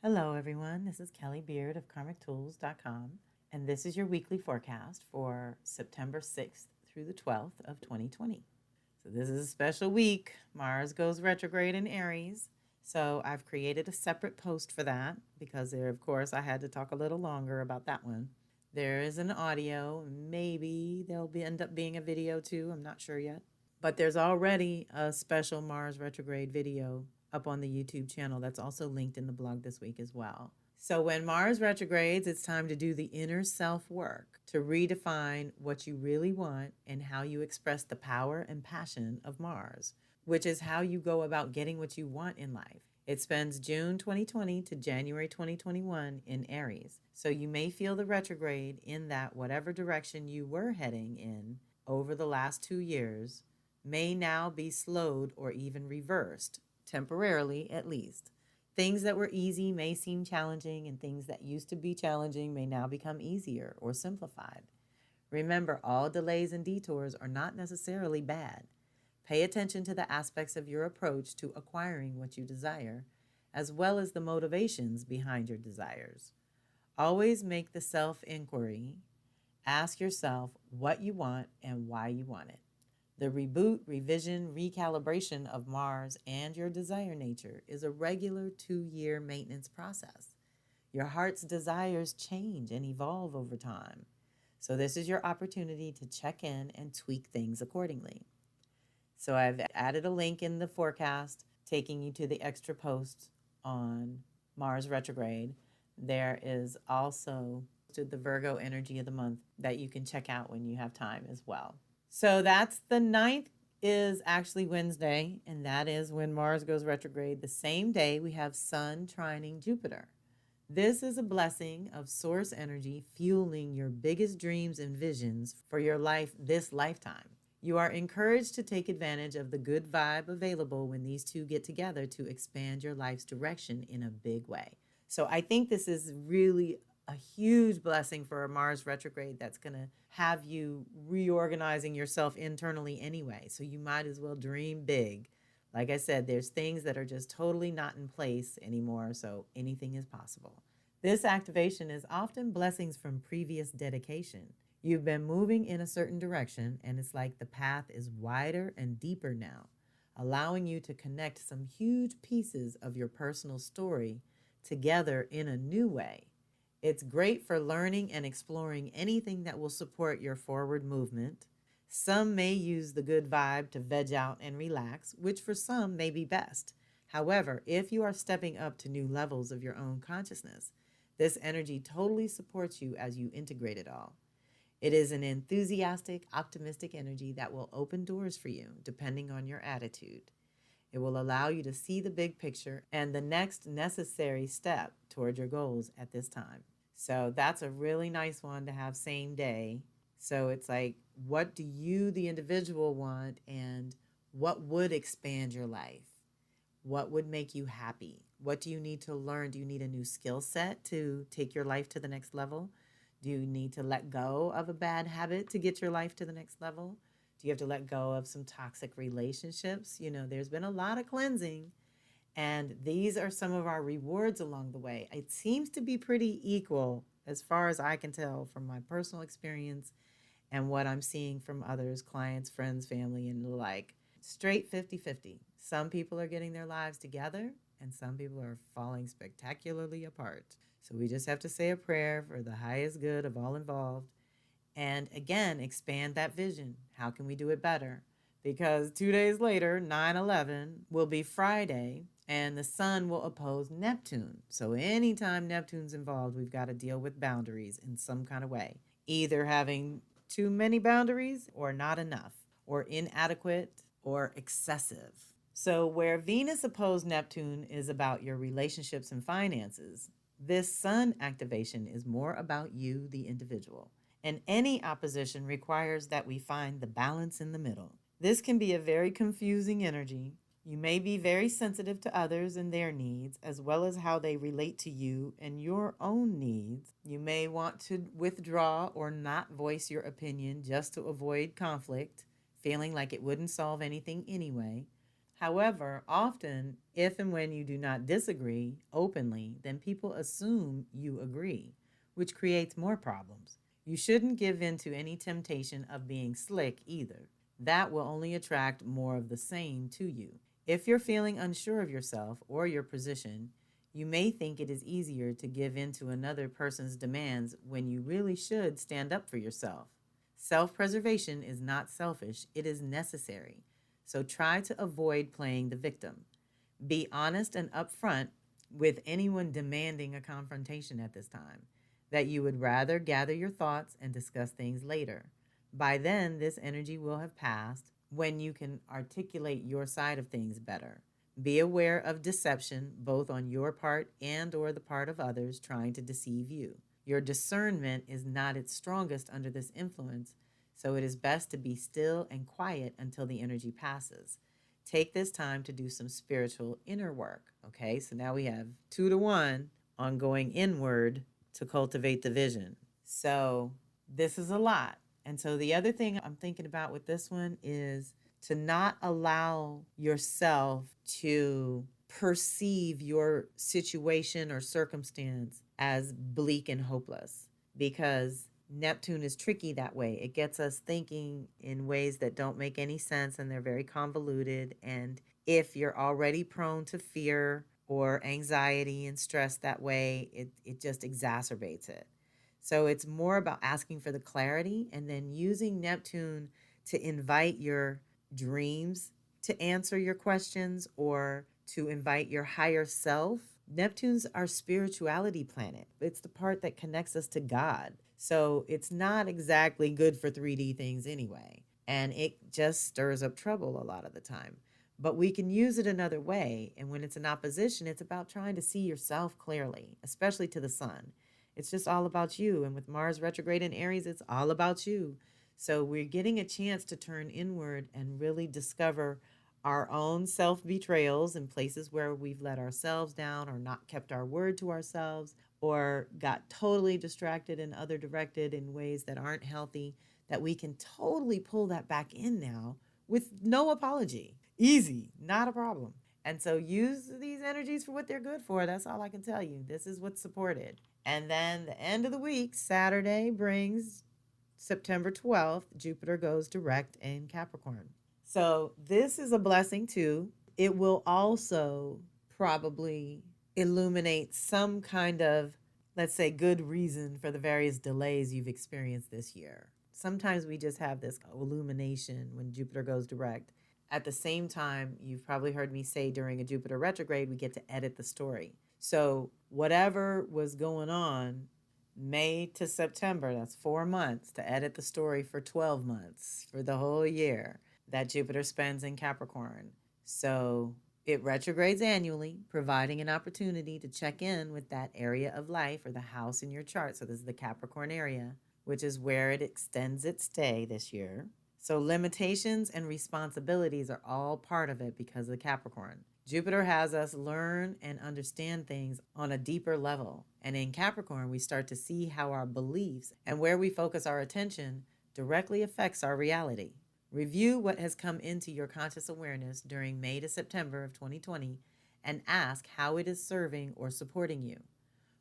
Hello, everyone. This is Kelly Beard of KarmicTools.com, and this is your weekly forecast for September 6th through the 12th of 2020. So, this is a special week. Mars goes retrograde in Aries. So, I've created a separate post for that because of course, I had to talk a little longer about that one. There is an audio. Maybe there'll end up being a video too. I'm not sure yet. But there's already a special Mars retrograde video up on the YouTube channel that's also linked in the blog this week as well. So when Mars retrogrades, it's time to do the inner self work to redefine what you really want and how you express the power and passion of Mars, which is how you go about getting what you want in life. It spends June 2020 to January 2021 in Aries. So you may feel the retrograde in that whatever direction you were heading in over the last 2 years may now be slowed or even reversed, temporarily at least. Things that were easy may seem challenging, and things that used to be challenging may now become easier or simplified. Remember, all delays and detours are not necessarily bad. Pay attention to the aspects of your approach to acquiring what you desire, as well as the motivations behind your desires. Always make the self-inquiry. Ask yourself what you want and why you want it. The reboot, revision, recalibration of Mars and your desire nature is a regular 2-year maintenance process. Your heart's desires change and evolve over time. So this is your opportunity to check in and tweak things accordingly. So I've added a link in the forecast taking you to the extra posts on Mars retrograde. There is also the Virgo energy of the month that you can check out when you have time as well. So that's the 9th is actually Wednesday, and that is when Mars goes retrograde. The same day we have Sun trining Jupiter. This is a blessing of source energy fueling your biggest dreams and visions for your life this lifetime. You are encouraged to take advantage of the good vibe available when these two get together to expand your life's direction in a big way. So I think this is really a huge blessing for a Mars retrograde that's going to have you reorganizing yourself internally anyway. So you might as well dream big. Like I said, there's things that are just totally not in place anymore, so anything is possible. This activation is often blessings from previous dedication. You've been moving in a certain direction, and it's like the path is wider and deeper now, allowing you to connect some huge pieces of your personal story together in a new way. It's great for learning and exploring anything that will support your forward movement. Some may use the good vibe to veg out and relax, which for some may be best. However, if you are stepping up to new levels of your own consciousness, this energy totally supports you as you integrate it all. It is an enthusiastic, optimistic energy that will open doors for you, depending on your attitude. It will allow you to see the big picture and the next necessary step toward your goals at this time. So that's a really nice one to have same day. So it's like, what do you, the individual, want, and what would expand your life? What would make you happy? What do you need to learn? Do you need a new skill set to take your life to the next level? Do you need to let go of a bad habit to get your life to the next level? Do you have to let go of some toxic relationships? There's been a lot of cleansing, and these are some of our rewards along the way. It seems to be pretty equal as far as I can tell from my personal experience and what I'm seeing from others, clients, friends, family, and the like. Straight 50-50. Some people are getting their lives together, and some people are falling spectacularly apart. So we just have to say a prayer for the highest good of all involved. And again, expand that vision. How can we do it better? Because 2 days later, 9/11, will be Friday, and the sun will oppose Neptune. So anytime Neptune's involved, we've got to deal with boundaries in some kind of way. Either having too many boundaries or not enough, or inadequate or excessive. So where Venus opposed Neptune is about your relationships and finances, this sun activation is more about you, the individual. And any opposition requires that we find the balance in the middle. This can be a very confusing energy. You may be very sensitive to others and their needs, as well as how they relate to you and your own needs. You may want to withdraw or not voice your opinion just to avoid conflict, feeling like it wouldn't solve anything anyway. However, often, if and when you do not disagree openly, then people assume you agree, which creates more problems. You shouldn't give in to any temptation of being slick either. That will only attract more of the same to you. If you're feeling unsure of yourself or your position, you may think it is easier to give in to another person's demands when you really should stand up for yourself. Self preservation is not selfish, it is necessary. So try to avoid playing the victim. Be honest and upfront with anyone demanding a confrontation at this time, that you would rather gather your thoughts and discuss things later. By then, this energy will have passed when you can articulate your side of things better. Be aware of deception, both on your part and or the part of others trying to deceive you. Your discernment is not its strongest under this influence, so it is best to be still and quiet until the energy passes. Take this time to do some spiritual inner work. Okay, so now we have 2-to-1 on going inward to cultivate the vision. So this is a lot. And so the other thing I'm thinking about with this one is to not allow yourself to perceive your situation or circumstance as bleak and hopeless, because Neptune is tricky that way. It gets us thinking in ways that don't make any sense, and they're very convoluted. And if you're already prone to fear or anxiety and stress that way, it just exacerbates it. So it's more about asking for the clarity and then using Neptune to invite your dreams to answer your questions or to invite your higher self. Neptune's our spirituality planet. It's the part that connects us to God. So it's not exactly good for 3D things anyway. And it just stirs up trouble a lot of the time. But we can use it another way. And when it's in opposition, it's about trying to see yourself clearly, especially to the sun. It's just all about you. And with Mars retrograde in Aries, it's all about you. So we're getting a chance to turn inward and really discover our own self-betrayals in places where we've let ourselves down or not kept our word to ourselves or got totally distracted and other directed in ways that aren't healthy, that we can totally pull that back in now with no apology. Easy, not a problem. And so use these energies for what they're good for. That's all I can tell you. This is what's supported. And then the end of the week, Saturday brings September 12th, Jupiter goes direct in Capricorn. So this is a blessing too. It will also probably illuminate some kind of, let's say, good reason for the various delays you've experienced this year. Sometimes we just have this illumination when Jupiter goes direct. At the same time, you've probably heard me say during a Jupiter retrograde, we get to edit the story. So whatever was going on May to September, that's 4 months to edit the story for 12 months, for the whole year that Jupiter spends in Capricorn. So it retrogrades annually, providing an opportunity to check in with that area of life or the house in your chart. So this is the Capricorn area, which is where it extends its stay this year. So limitations and responsibilities are all part of it because of Capricorn. Jupiter has us learn and understand things on a deeper level. And in Capricorn, we start to see how our beliefs and where we focus our attention directly affects our reality. Review what has come into your conscious awareness during May to September of 2020 and ask how it is serving or supporting you.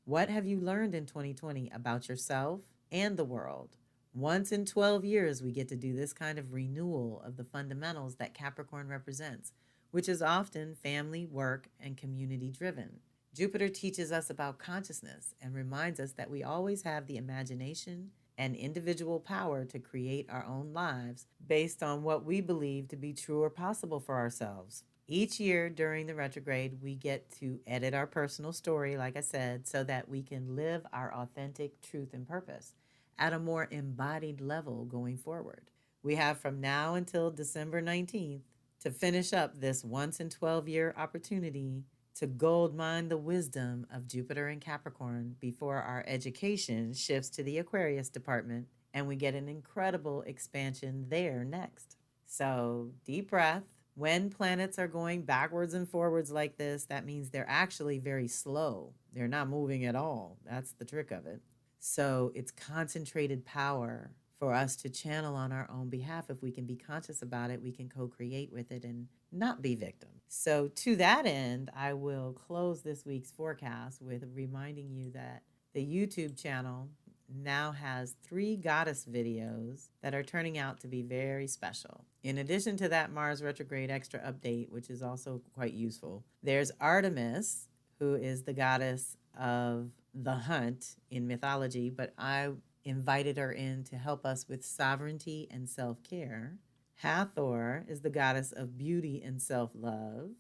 What have you learned in 2020 about yourself and the world? Once in 12 years, we get to do this kind of renewal of the fundamentals that Capricorn represents, which is often family, work, and community driven. Jupiter teaches us about consciousness and reminds us that we always have the imagination and individual power to create our own lives based on what we believe to be true or possible for ourselves. Each year during the retrograde, we get to edit our personal story, like I said, so that we can live our authentic truth and purpose at a more embodied level going forward. We have from now until December 19th to finish up this once in 12-year opportunity to gold mine the wisdom of Jupiter and Capricorn before our education shifts to the Aquarius department and we get an incredible expansion there next. So deep breath. When planets are going backwards and forwards like this, that means they're actually very slow. They're not moving at all. That's the trick of it. So it's concentrated power for us to channel on our own behalf. If we can be conscious about it, we can co-create with it and not be victims. So to that end, I will close this week's forecast with reminding you that the YouTube channel now has 3 goddess videos that are turning out to be very special. In addition to that Mars retrograde extra update, which is also quite useful, there's Artemis, who is the goddess of the hunt in mythology, but I invited her in to help us with sovereignty and self-care. Hathor is the goddess of beauty and self-love.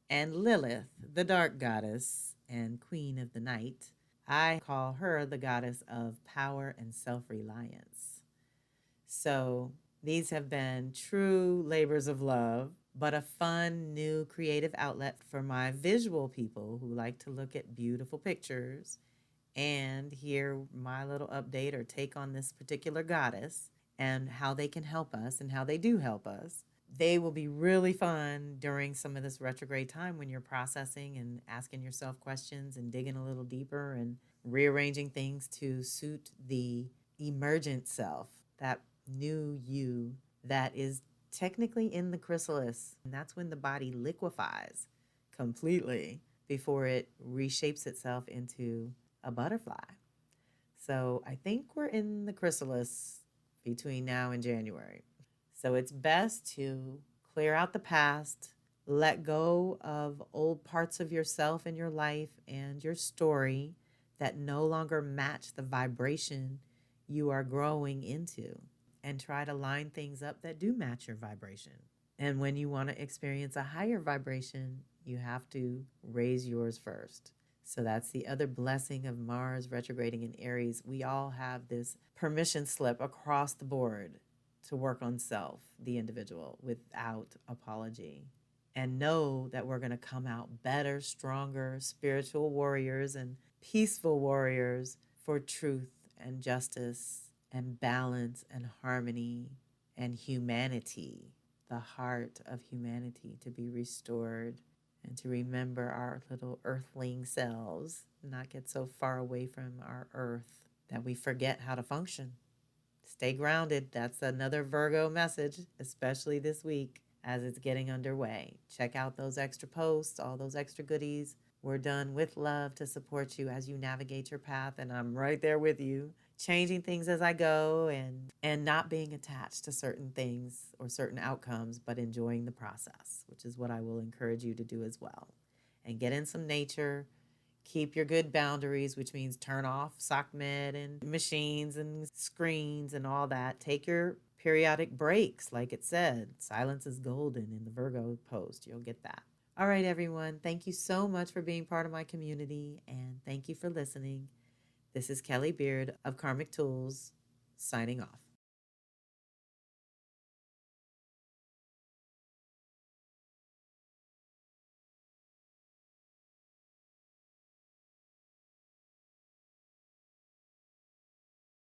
And Lilith, the dark goddess and queen of the night, I call her the goddess of power and self-reliance. So these have been true labors of love, but a fun, new creative outlet for my visual people who like to look at beautiful pictures and hear my little update or take on this particular goddess and how they can help us and how they do help us. They will be really fun during some of this retrograde time when you're processing and asking yourself questions and digging a little deeper and rearranging things to suit the emergent self, that new you that is technically in the chrysalis. And that's when the body liquefies completely before it reshapes itself into a butterfly. So I think we're in the chrysalis between now and January. So it's best to clear out the past, let go of old parts of yourself and your life and your story that no longer match the vibration you are growing into, and try to line things up that do match your vibration. And when you want to experience a higher vibration, you have to raise yours first. So that's the other blessing of Mars retrograding in Aries. We all have this permission slip across the board to work on self, the individual, without apology. And know that we're going to come out better, stronger, spiritual warriors and peaceful warriors for truth and justice and balance and harmony and humanity, the heart of humanity to be restored, and to remember our little earthling selves, not get so far away from our earth that we forget how to function. Stay grounded. That's another Virgo message, especially this week as it's getting underway. Check out those extra posts, all those extra goodies. We're done with love to support you as you navigate your path, and I'm right there with you, changing things as I go and not being attached to certain things or certain outcomes, but enjoying the process, which is what I will encourage you to do as well. And get in some nature. Keep your good boundaries, which means turn off sock med and machines and screens and all that. Take your periodic breaks, like it said. Silence is golden in the Virgo post. You'll get that. All right, everyone. Thank you so much for being part of my community, and thank you for listening. This is Kelly Beard of Karmic Tools, signing off.